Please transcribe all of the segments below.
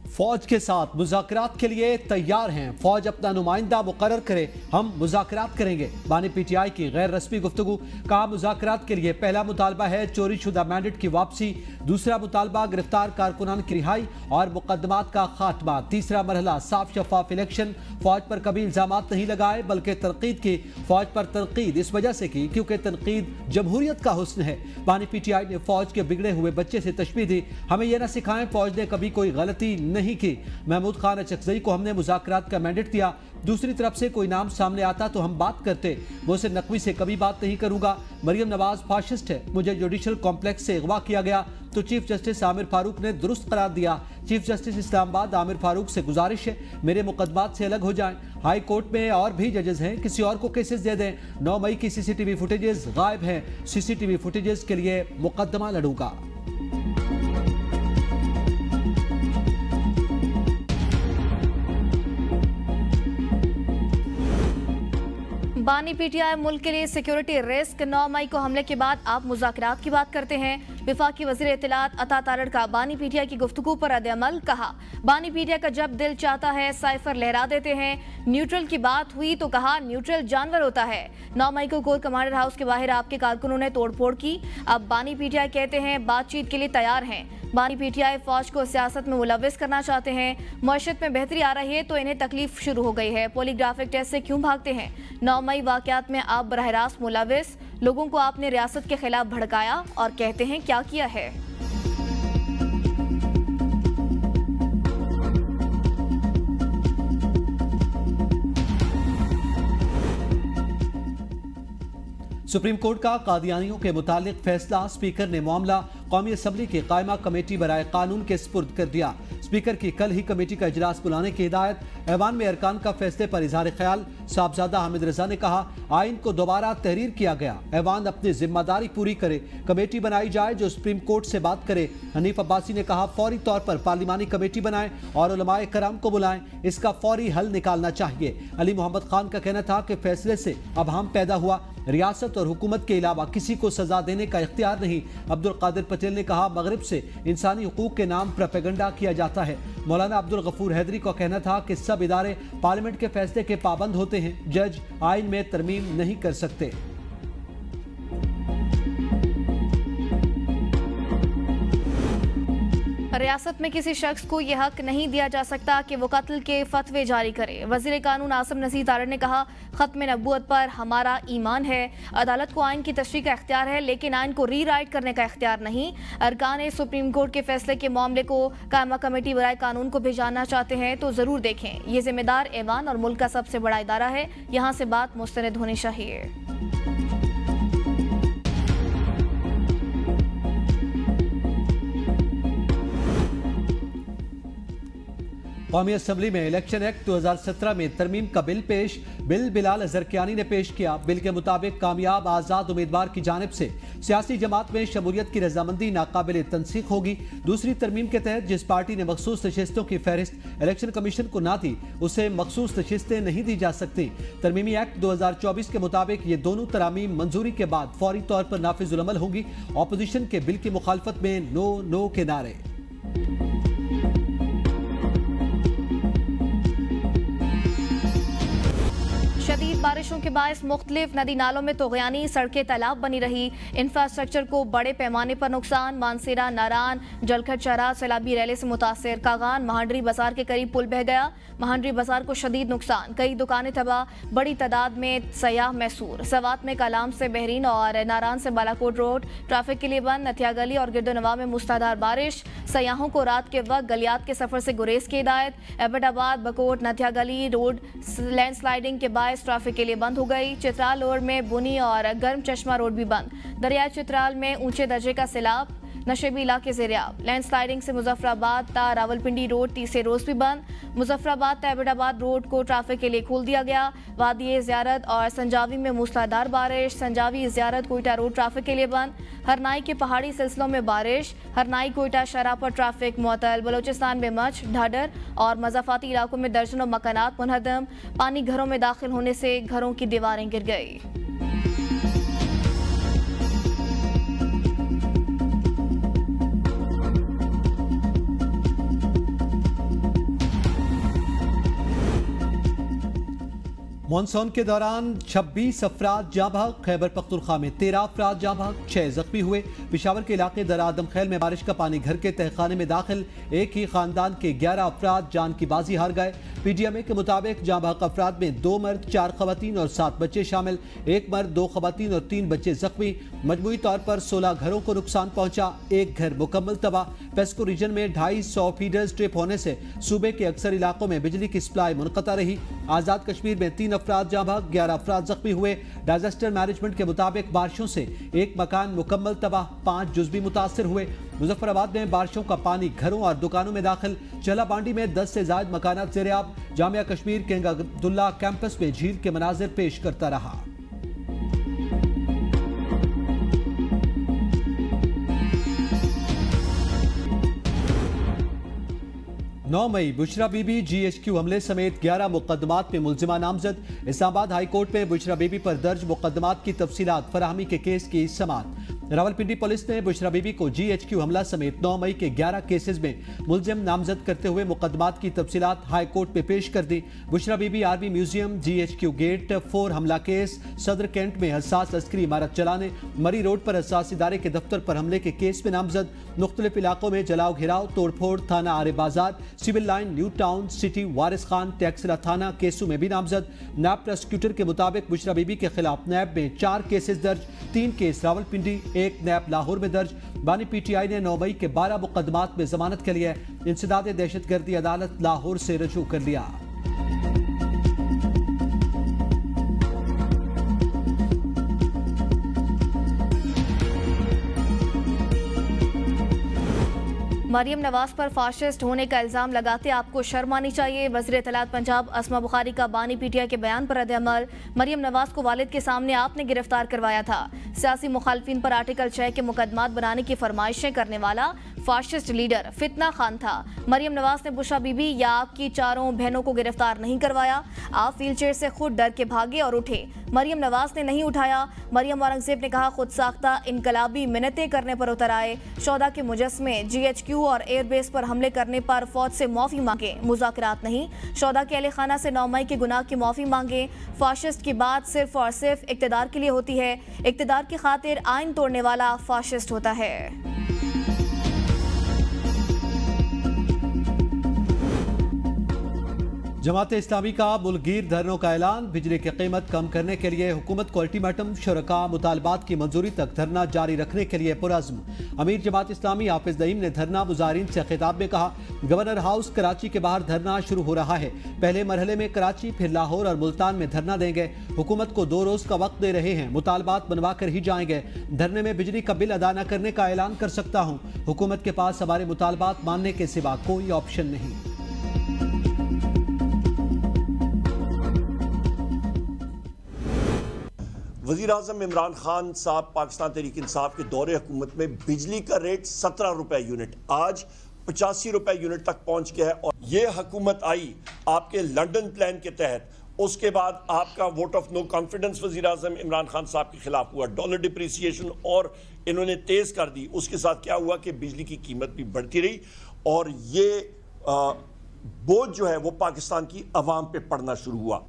फौज के साथ मुज़ाकरात के लिए तैयार हैं। फौज अपना नुमाइंदा मुकर्रर करे, हम मुज़ाकरात करेंगे। बानी पीटीआई की गैर रस्मी गुफ्तगू। कहा मुज़ाकरात के लिए पहला मुतालबा है चोरी शुदा मैंडेट की वापसी, दूसरा मुतालबा गिरफ्तार कारकुनान की रिहाई और मुकदमात का खात्मा, तीसरा मरहला साफ शफाफ इलेक्शन। फौज पर कभी इल्जामात नहीं लगाए बल्कि तनकीद की। फौज पर तनकीद इस वजह से की क्योंकि तनकीद जमहूरियत का हुस्न है। बानी पीटीआई ने फौज के बिगड़े हुए बच्चे से तशबीह दी, हमें यह न सिखाएं फौज ने कभी कोई गलती नहीं की। महमूद खान अचकजई को हमने मुज़ाकरात का मैंडेट दिया, दूसरी तरफ से कोई नाम सामने आता तो हम बात करते, वो से नकवी से कभी बात नहीं करूंगा। मरियम नवाज फाशिस्ट है, मुझे जुडिशल कॉम्प्लेक्स से अगवा किया गया तो चीफ जस्टिस आमिर फारूक ने दुरुस्त करार दिया। चीफ जस्टिस इस्लामाबाद आमिर फारूक से गुजारिश है मेरे मुकदमात से अलग हो जाएं। हाई कोर्ट में और भी जजेस हैं, किसी और को केसेस दे दें। 9 मई की सीसीटीवी फुटेजेस गायब हैं, सीसीटीवी फुटेजेस के लिए मुकदमा लड़ूंगा। बानी पीटीआई मुल्क के लिए सिक्योरिटी रिस्क। 9 मई को हमले के बाद आप मुज़ाकरात की बात करते हैं। विफाकी वज़ीर इत्तलात अता तारड़ का बानी पीटीआई की गुफ्तगू पर रद्द-ए-अमल। कहा बानी पीटीआई का जब दिल चाहता है साइफर लहरा देते हैं। न्यूट्रल की बात हुई तो कहा न्यूट्रल जानवर होता है। 9 मई को कोर कमांडर हाउस के बाहर आपके कारकुनों ने तोड़फोड़ की। अब बानी पीटीआई कहते हैं बातचीत के लिए तैयार हैं। बानी पीटीआई फौज को सियासत में मुलविस करना चाहते हैं। मईशत में बेहतरी आ रही है तो इन्हें तकलीफ शुरू हो गई है। पॉलीग्राफिक टेस्ट से क्यों भागते हैं? 9 मई वाकयात में आप बरह रास्त मुलविस, लोगों को आपने रियासत के खिलाफ भड़काया और कहते हैं क्या किया है। सुप्रीम कोर्ट का कादियानियों के मुतालिक फैसला। स्पीकर ने मामला कौमी असम्बली की कायमा कमेटी बराए कानून के स्पुर्द कर दिया। स्पीकर की कल ही कमेटी का इजलास बुलाने की हिदायत। ऐवान में अरकान का फैसले पर इजहार ख्याल। साहबजादा हामिद रजा ने कहा आइन को दोबारा तहरीर किया गया, ऐवान अपनी जिम्मेदारी पूरी करे, कमेटी बनाई जाए जो सुप्रीम कोर्ट से बात करे। हनीफ अब्बासी ने कहा फौरी तौर पर पार्लिमानी कमेटी बनाएं और उलमाए कराम को बुलाएं, इसका फौरी हल निकालना चाहिए। अली मोहम्मद खान का कहना था कि फैसले से अबहम पैदा हुआ, रियासत और हुकूमत के अलावा किसी को सजा देने का इख्तियार नहीं। अब्दुल कादिर पटेल ने कहा मगरिब से इंसानी हुकूक के नाम प्रोपेगेंडा किया जाता है। मौलाना अब्दुल गफूर हैदरी का कहना था कि सब इदारे पार्लियामेंट के फैसले के पाबंद होते हैं, जज आइन में तरमीम नहीं कर सकते। रियासत में किसी शख्स को यह हक नहीं दिया जा सकता कि वो कत्ल के फतवे जारी करे। वजीर कानून आसिम नसीर तारड़ ने कहा खत्म नबूवत पर हमारा ईमान है। अदालत को आइन की तशरीह का इख्तियार है लेकिन आइन को रीराइट करने का इख्तियार नहीं। अरकान सुप्रीम कोर्ट के फैसले के मामले को कायमा कमेटी बराए कानून को भेजाना चाहते हैं तो जरूर देखें। ये जिम्मेदार ऐवान और मुल्क का सबसे बड़ा इदारा है, यहाँ से बात मुस्तनद होनी चाहिए। कौमी असम्बली में इलेक्शन एक्ट 2017 में तरमीम का बिल पेश। बिल बिलाल अजरकियानी ने पेश किया। बिल के मुताबिक कामयाब आज़ाद उम्मीदवार की जानिब से सियासी जमात में शमूलियत की रजामंदी नाकाबिल तनसीख होगी। दूसरी तरमीम के तहत जिस पार्टी ने मखसूस नशिस्तों की फहरिस्त इलेक्शन कमीशन को ना दी उसे मखसूस नशिस्तें नहीं दी जा सकती। तरमीमी एक्ट 2024 के मुताबिक ये दोनों तरामीम मंजूरी के बाद फौरी तौर पर नाफिजुल अमल होंगी। अपोजिशन के बिल की मुखालफत में नो नो के नारे। शदीद बारिशों के बायस मुख्तलिफ नदी नालों में तोगयानी, सड़कें तालाब बनी रही। इंफ्रास्ट्रक्चर को बड़े पैमाने पर नुकसान। मानसेरा, नारान, जलखट चरा सैलाबी रैले से मुतासर। कागान महांडरी बाजार के करीब पुल बह गया। महांडरी बाजार को शदीद नुकसान, कई दुकानें तबाह, बड़ी तादाद में सयाह मैसूर। सवात में कलाम से बहरीन और नारान से बालाकोट रोड ट्रैफिक के लिए बंद। नथिया गली और गिरदोनवा में मुसलाधार बारिश। सयाहों को रात के वक्त गलियात के सफर से गुरेज की हिदायत। एबटाबाद, बकोट, नथिया गली रोड लैंडस्लाइडिंग के बायस ट्रैफिक के लिए बंद हो गई। चित्राल रोड में बुनी और गर्म चश्मा रोड भी बंद। दरियाई चित्राल में ऊंचे दर्जे का सैलाब, नशेबी इलाके ज़ेरियाब। लैंडस्लाइडिंग से मुजफ्फराबाद ता रावलपिंडी रोड तीसरे रोज भी बंद। मुजफ्फराबाद ता एबटाबाद रोड को ट्रैफिक के लिए खोल दिया गया। वादी ज़ियारत और संजावी में मूसलाधार बारिश। संजावी ज़ियारत कोयटा रोड ट्रैफिक के लिए बंद। हरनाई के पहाड़ी सिलसिलों में बारिश। हरनाई कोयटा शराह पर ट्रैफिक मुअत्तल। बलोचिस्तान में मच, ढाडर और मज़ाफाती इलाकों में दर्जनों मकानात मुनहदम। पानी घरों में दाखिल होने से घरों की दीवारें गिर गई। मानसून के दौरान 26 अफराद जाँ बहक, खैबर पख्तूनख्वा में 13 अफराद जाँ बहक, 6 जख्मी हुए। पिशावर के इलाके दर आदम खैल में बारिश का पानी घर के तहखाने में दाखिल, एक ही खानदान के 11 अफराद जान की बाजी हार गए। PTMA के मुताबिक जाँ बहक अफराद में 2 मर्द, 4 खवातीन और 7 बच्चे शामिल, 1 मर्द, 2 खवातीन और 3 बच्चे जख्मी। मजमूई तौर पर 16 घरों को नुकसान पहुंचा, एक घर मुकम्मल तबाह। पेस्को रीजन में 250 फीडर्स ट्रिप होने से सूबे के अक्सर इलाकों में बिजली की सप्लाई मुनक़ता रही। आज़ाद कश्मीर में 3 अफराद जाँ बहक, 11 अफराद जख्मी हुए। डिजास्टर मैनेजमेंट के मुताबिक बारिशों से एक मकान मुकम्मल तबाह, 5 जुज़वी मुतासर हुए। मुजफ्फराबाद में बारिशों का पानी घरों और दुकानों में दाखिल। चला बांडी में 10 से ज़ायद मकानात ज़ेर-ए-आब। जामिया कश्मीर किंग अब्दुल्ला कैंपस में झील के मनाजिर पेश करता रहा। 9 मई बुशरा बीबी GHQ हमले समेत 11 मुकदमात में मुल्जिमा नामजद। इस्लामाबाद हाई कोर्ट में बुशरा बीबी पर दर्ज मुकदमात की तफसीलात फराहमी के केस की समाअत। रावलपिंडी पुलिस ने बुशरा बीबी को GHQ हमला समेत 9 मई के 11 केसेस में मुल्जिम नामजद करते हुए मुकदमात की तफसीलात हाई कोर्ट में पेश कर दी। Bushra Bibi army museum, GHQ gate 4 हमला केस, सदर कैंट में हसास अस्करी इमारत चलाने, मरी रोड पर हसास इदारे के दफ्तर पर हमले के केस में नामजद। मुख्तलिफ इलाकों में जलाओ घिराव, तोड़फोड़, थाना आरे बाजार, civil line, new town city, Waris Khan, टैक्सला थाना केसों में भी नामजद। नैब प्रोसिक्यूटर के मुताबिक बुशरा बीबी के खिलाफ नैब में 4 केसेस दर्ज, 3 केस रावलपिंडी, 1 नैब लाहौर में दर्ज। बानी PTI ने 9 मई के 12 मुकदमात में जमानत के लिए इंसदाद दहशतगर्दी अदालत लाहौर से रजू कर लिया। मरियम नवाज पर फाशिस्ट होने का इल्जाम लगाते आपको शर्म आनी चाहिए। वज़ीर इत्तलात पंजाब अस्मा बुखारी का बानी PTI के बयान पर रद्द-ए-अमल। मरियम नवाज को वालिद के सामने आपने गिरफ्तार करवाया था। सियासी मुखालफिन पर आर्टिकल 6 के मुकदमात बनाने की फरमाइशें करने वाला फाशिस्ट लीडर फितना खान था। मरियम नवाज ने बुशरा बीबी या आपकी 4 बहनों को गिरफ्तार नहीं करवाया। आप व्हीलचेयर से खुद डर के भागे और उठे, मरियम नवाज ने नहीं उठाया। मरियम औरंगजेब ने कहा खुद साख्ता इनकलाबी मिन्नतें करने पर उतर आए। शौदा के मुजस्मे GHQ और एयरबेस पर हमले करने पर फौज से माफी मांगे, मुज़ाकरात नहीं। शौदा के अहले खाना से 9 मई के गुनाह की माफी मांगे। फाशिस्ट की बात सिर्फ और सिर्फ इक्तदार के लिए होती है। इक्तदार की खातिर आइन तोड़ने वाला फाशिस्ट होता है। जमात इस्लामी का मुल्कगीर धरनों का ऐलान। बिजली की कीमत कम करने के लिए हुकूमत को अल्टीमेटम, शुरका मुतालबात की मंजूरी तक धरना जारी रखने के लिए पुरअज़्म। अमीर जमात इस्लामी हाफिज नईम ने धरना मुजाहिरीन से खिताब में कहा, गवर्नर हाउस कराची के बाहर धरना शुरू हो रहा है। पहले मरहले में कराची, फिर लाहौर और मुल्तान में धरना देंगे। हुकूमत को 2 रोज का वक्त दे रहे हैं, मुतालबात बनवा कर ही जाएंगे। धरने में बिजली का बिल अदा न करने का ऐलान कर सकता हूँ। हुकूमत के पास हमारे मुतालबात मानने के सिवा कोई ऑप्शन नहीं। वज़ीर आज़म इमरान खान साहब पाकिस्तान तहरीक इंसाफ के दौरे हुकूमत में बिजली का रेट 17 रुपए यूनिट आज 85 रुपए यूनिट तक पहुंच गया है। और ये हुकूमत आई आपके लंदन प्लान के तहत। उसके बाद आपका वोट ऑफ नो कॉन्फिडेंस वज़ीर आज़म इमरान खान साहब के खिलाफ हुआ, डॉलर डिप्रिसिएशन और इन्होंने तेज कर दी। उसके साथ क्या हुआ कि बिजली की कीमत भी बढ़ती रही और ये बोझ जो है वो पाकिस्तान की अवाम पे पड़ना शुरू हुआ।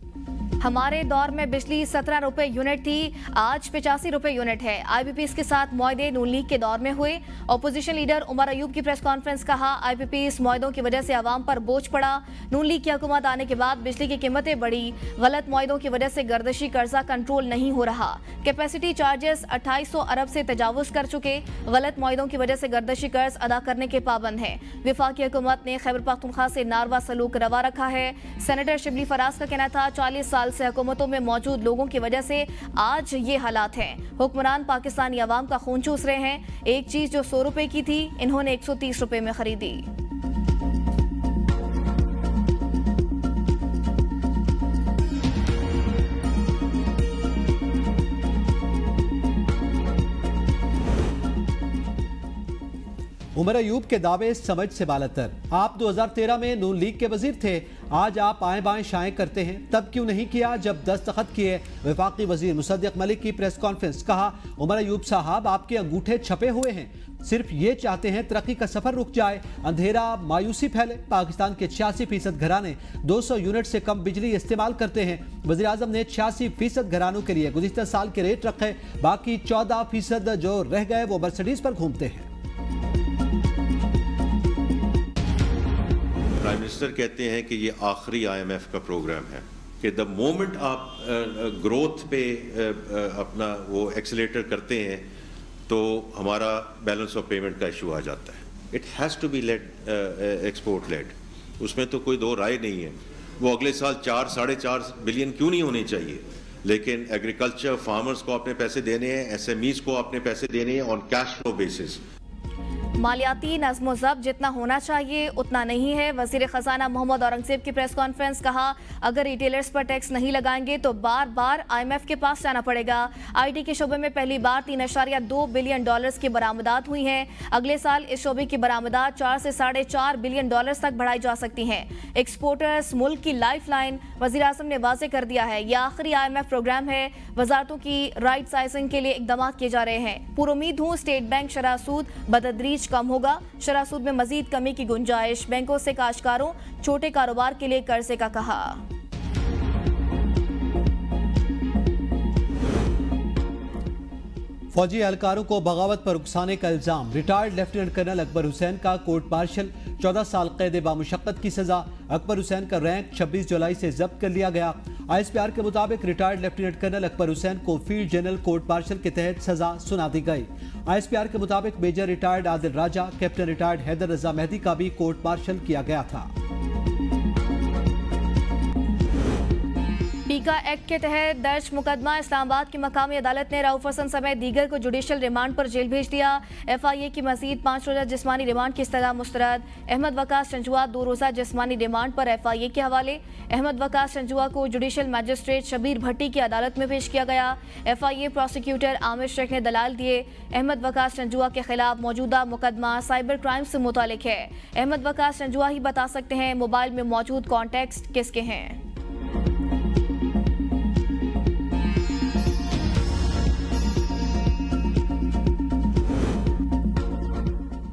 हमारे दौर में बिजली 17 रुपए यूनिट थी, आज 85 रुपए यूनिट है। IPPs के साथ मुआहदे नून लीग के दौर में हुए। अपोजिशन लीडर उमर अयूब की प्रेस कॉन्फ्रेंस, कहा IPPs मुआहदों की वजह से आवाम पर बोझ पड़ा। नून लीग की हुकूमत आने के बाद बिजली की कीमतें बढ़ी। गलत मुआहदों की वजह से गर्दशी कर्जा कंट्रोल नहीं हो रहा। कैपेसिटी चार्जेस 2800 अरब से तजावुज कर चुके। गलत मुआहदों की वजह से गर्दशी कर्ज अदा करने के पाबंद है। वफाकी हुकूमत ने खैबर पख्तूनख्वा से नारवा सलूक रवा रखा है। सेनेटर शिबली फराज का कहना था 40 साल से हुकूमतों में मौजूद लोगों की वजह से आज ये हालात हैं। हुक्मरान पाकिस्तानी अवाम का खून चूस रहे हैं। एक चीज जो 100 रुपए की थी, इन्होंने 130 रुपए में खरीदी। उमर अयूब के दावे समझ से बालतर। आप 2013 में नून लीग के वजीर थे, आज आप आए बाएं शाएं करते हैं। तब क्यों नहीं किया जब दस्तखत किए? वफाकी वजीर मुसद्दिक मलिक की प्रेस कॉन्फ्रेंस, कहा उमर अयूब साहब आपके अंगूठे छपे हुए हैं, सिर्फ ये चाहते हैं तरक्की का सफर रुक जाए, अंधेरा मायूसी फैले। पाकिस्तान के 86% घराने 200 यूनिट से कम बिजली इस्तेमाल करते हैं। वज़ीर आज़म ने 86% घरानों के लिए गुज़िश्ता साल के रेट रखे, बाकी 14% जो रह गए वो मर्सिडीज पर घूमते हैं। प्राइम मिनिस्टर कहते हैं कि ये आखिरी IMF का प्रोग्राम है कि द मोमेंट आप ग्रोथ पे अपना वो एक्सीलेटर करते हैं तो हमारा बैलेंस ऑफ पेमेंट का इशू आ जाता है। It has to be led export led, उसमें तो कोई दो राय नहीं है। वो अगले साल 4-4.5 बिलियन क्यों नहीं होने चाहिए, लेकिन एग्रीकल्चर फार्मर्स को अपने पैसे देने हैं, SMEs को अपने पैसे देने हैं ऑन कैश फ्लो बेसिस। मालियाती नज़्म ज़ब्त जितना होना चाहिए उतना नहीं है। वज़ीर ख़जाना मोहम्मद औरंगज़ेब की प्रेस कॉन्फ्रेंस, कहा अगर रिटेलर्स पर टैक्स नहीं लगाएंगे तो बार बार IMF के पास जाना पड़ेगा। IT के शोबे में पहली बार $3.2 बिलियन की बरामदात हुई हैं। अगले साल इस शोबे की बरामदात 4 से $4.5 बिलियन तक बढ़ाई जा सकती हैं। एक्सपोर्टर्स मुल्क की लाइफ लाइन। वज़ीर आज़म ने वाज़े कर दिया है यह आखिरी IMF प्रोग्राम है। वजारतों की राइट साइजिंग के लिए इकदाम किए जा रहे हैं। पुरुमीद हूँ स्टेट बैंक शरह सूद बतदरीज कम होगा। शरह सूद में मजीद कमी की गुंजाइश। बैंकों से काश्तकारों छोटे कारोबार के लिए कर्जे का कहा। फौजी एहलकारों को बगावत पर उकसाने का इल्जाम। Retired lieutenant colonel Akbar Hussain का कोर्ट मार्शल, 14 साल कैद बामुशक्कत की सजा। अकबर हुसैन का रैंक 26 जुलाई से जब्त कर लिया गया। ISPR के मुताबिक retired lieutenant colonel Akbar Hussain को फील्ड जनरल कोर्ट मार्शल के तहत सजा सुना दी गई। ISPR के मुताबिक मेजर रिटायर्ड आदिल राजा, कैप्टन रिटायर्ड हैदर रजा मेहदी का भी कोर्ट मार्शल किया गया था। पीका एक्ट के तहत दर्ज मुकदमा इस्लामाबाद की मकामी अदालत ने रऊफ हसन समेत दीगर को जुडिशल रिमांड पर जेल भेज दिया। FIA की मजीद 5 रोजा जिस्मानी रिमांड की इस्तदा मुस्तरद। अहमद वकास चंजुआ 2 रोजा जिस्मानी रिमांड पर FIA के हवाले। अहमद वकास चंजुआ को जुडिशल मजिस्ट्रेट शबीर भट्टी की अदालत में पेश किया गया। FIA प्रोसिक्यूटर आमिर शेख ने दलाल दिए। अहमद वकास चंजुआ के खिलाफ मौजूदा मुकदमा साइबर क्राइम से मुतालिक है। अहमद वकास चंजुआ ही बता सकते हैं मोबाइल में मौजूद कॉन्टेक्स्ट किसके हैं।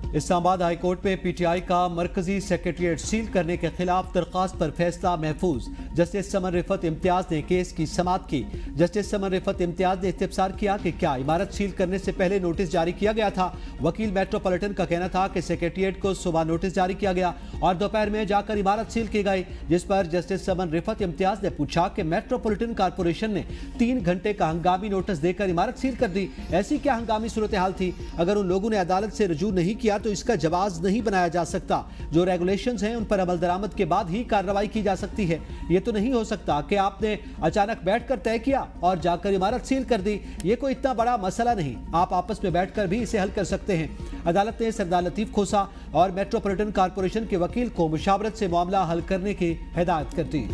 इस्लामाबाद हाई कोर्ट में PTI का मरकजी सेक्रेटरिएट सील करने के खिलाफ दरख्वास्त पर फैसला महफूज। जस्टिस समन रिफत इम्तियाज ने केस की समाअत की। जस्टिस समन रिफत इम्तियाज ने इस्तफसार किया कि क्या इमारत सील करने से पहले नोटिस जारी किया गया था। वकील मेट्रोपॉलिटन का कहना था कि सेक्रेटरिएट को सुबह नोटिस जारी किया गया और दोपहर में जाकर इमारत सील की गई, जिस पर जस्टिस समन रिफत इम्तियाज ने पूछा कि मेट्रोपॉलिटन कारपोरेशन ने 3 घंटे का हंगामी नोटिस देकर इमारत सील कर दी। ऐसी क्या हंगामी सूरत हाल थी? अगर उन लोगों ने अदालत से रजू नहीं किया तो इसका जवाब नहीं बनाया जा सकता। जो रेगुलेशंस हैं उन पर अमल दरामद के बाद ही कार्रवाई की जा सकती है। ये तो नहीं हो सकता कि आपने अचानक बैठकर तय किया और जाकर इमारत सील कर दी। ये कोई इतना बड़ा मसला नहीं, आप आपस में बैठकर भी इसे हल कर सकते हैं। अदालत ने सरदार लतीफ खोसा और मेट्रोपॉलिटन कारपोरेशन के वकील को मुशावरत से मामला हल करने की हिदायत कर दी।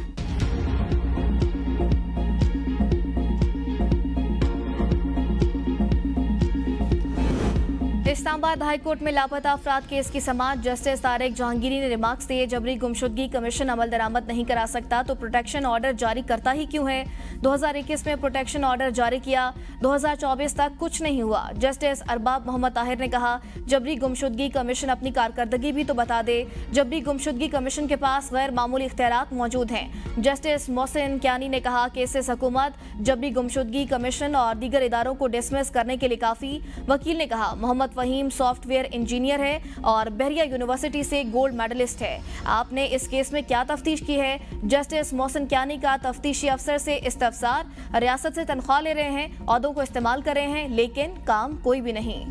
इस्लामाबाद हाई कोर्ट में लापता अफराद केस की समाअत। जस्टिस तारिक जहांगीरी ने रिमार्क्स दिए, जबरी गुमशुदगी कमीशन अमल दरामद नहीं करा सकता तो प्रोटेक्शन ऑर्डर जारी करता ही क्यों है। 2021 में प्रोटेक्शन ऑर्डर जारी किया, 2024 तक कुछ नहीं हुआ। जस्टिस अरबाब मोहम्मद ताहिर ने कहा जबरी गुमशुदगी कमीशन अपनी कारकर्दगी भी तो बता दे। जबरी गुमशुदगी कमीशन के पास गैर मामूली इख्तियारात मौजूद हैं। जस्टिस मोहसिन क्यानी ने कहा केसेस हुकूमत जबरी गुमशुदगी कमीशन और दीगर इदारों को डिसमिस करने के लिए काफ़ी। वकील ने कहा मोहम्मद फहीम सॉफ्टवेयर इंजीनियर है और बहरिया यूनिवर्सिटी से गोल्ड मेडलिस्ट है। आपने इस केस में क्या तफ्तीश की है? जस्टिस मोहसिन क्यानी का तफ्तीशी अफसर से इस्तफसार, रियासत से तनख्वाह ले रहे हैं, औहदों को इस्तेमाल कर रहे हैं, लेकिन काम कोई भी नहीं।